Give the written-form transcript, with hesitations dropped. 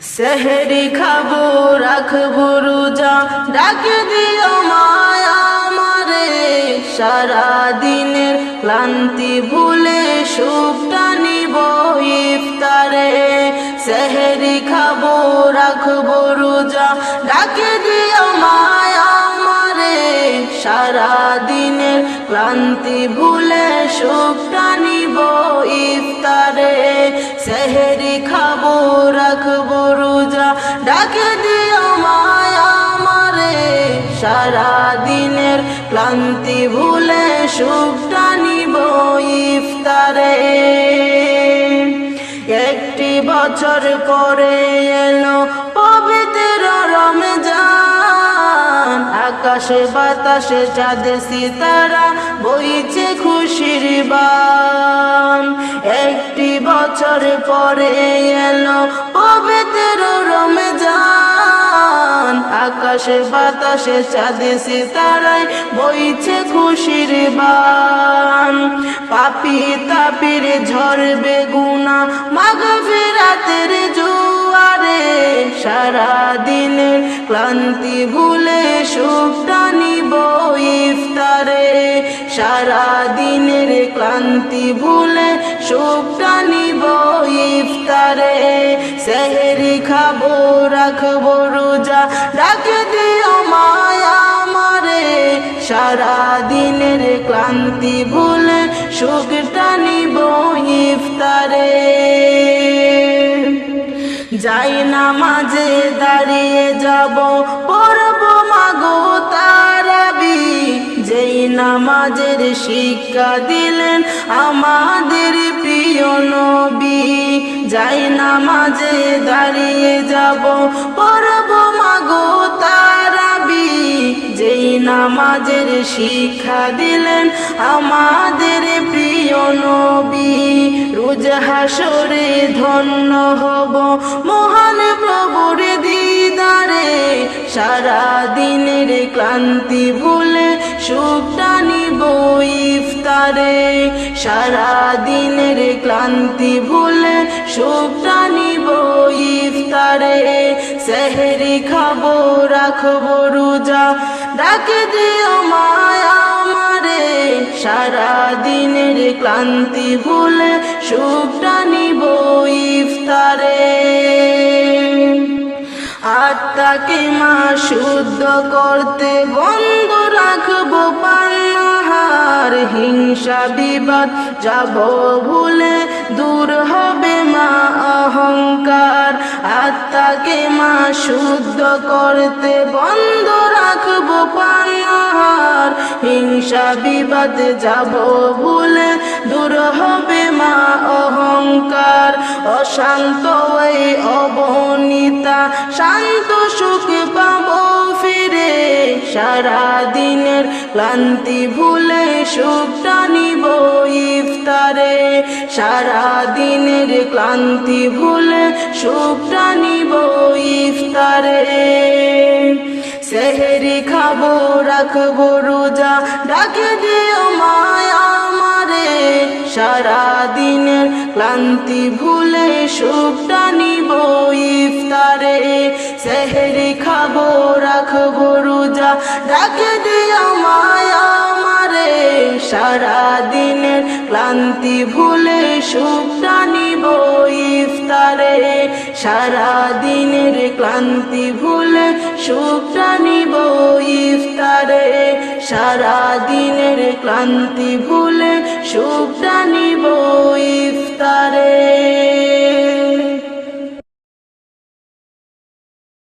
সেহরি খাবো রাখবো রোজা, ডাকে দিও মায়া আমারে, সারা দিনের ক্লান্তি ভুলে সুখটা নিব ইফতারে। সেহরি খাবো রাখবো রোজা, ডাকে দিও মায়া আমারে, সারা দিনের ক্লান্তি ভুলে সুখটা নিব ইফতারে। সেহরি খাবো রাখবো রোজা, ডাকে দিও মায়া আমারে, সারা দিনের ক্লান্তি ভুলে সুখটা নিব ইফতারে। একটি বছর করে এলো পবিত্র রমজান, আকাশে বাতাসে চাঁদ সিতারা বইছে খুশির বান। একটি বছর পরে এলো পবিত্র রমজান, আকাশে বাতাসে চাঁদ সিতারায় বইছে খুশির বান। পাপী তাপির ঝরবে গুনাহ মাগফিরাতের জোয়ারে, সারা দিনের ক্লান্তি ভুলে সুখটা নিব ইফতারে। সারা দিনের ক্লান্তি ভুলে সুখটা নিব ইফতারে। সেহরি খাবো রাখবো রোজা, ডাকে দিও মায়া আমারে, সারা দিনের ক্লান্তি ভুলে সুখটা নিব ইফতারে। যাই নামাজে দাঁড়িয়ে যাব, পড়ব মাগো তারাবি, যেই নামাজের শিক্ষা দিলেন আমাদের প্রিয় নবী। যাই নামাজে দাঁড়িয়ে যাব, পড়ব মাগো তারাবি, যেই নামাজের শিক্ষা দিলেন আমাদের প্রিয় নবী। রোজ হাসরে ধন্য হব মহান প্রভুর দিদারে, সারা দিনের ক্লান্তি ভুলে সুখটা নিব ইফতারে। সারা দিনের ক্লান্তি ভুলে সুখটা নিব ইফতারে। সেহরি খাবো রাখবো রোজা, ডাকে দিও মায়া আমারে, সারা দিনের ক্লান্তি ভুলে সুখটা নিব ইফতারে। আত্মাকে মা শুদ্ধ করতে বন্ধ রাখবো পানাহার, হিংসা বিবাদ যাব ভুলে দূর হবে মা অহংকার। আত্মাকে মা শুদ্ধ করতে বন্ধ রাখবো পানাহার, হিংসা বিবাদ যাব ভুলে দূর হবে মা অহংকার। অশান্ত এই অবনীতা শান্ত সুখ পাবো ফিরে, সারা দিনের ক্লান্তি ভুলে সুখটা নিব ইফতারে। সারা দিনের ক্লান্তি ভুলে সুখটা নিব ইফতারে। সেহরি খাবো রাখবো রোজা, ডাকে দিও মায়া আমারে, সারা দিনের ক্লান্তি ভুলে সুখটা নিব ইফতারে। সেহরি খাবো রাখবো রোজা, ডাকে দিও মায়া আমারে, সারা দিনের ক্লান্তি ভুলে সুখটা নিব ইফতারে। সারা দিনের ক্লান্তি ভুলে সুখটা নিব ইফতারে। সারা দিনের ক্লান্তি ভুলে সুখটা নিব ইফতারে।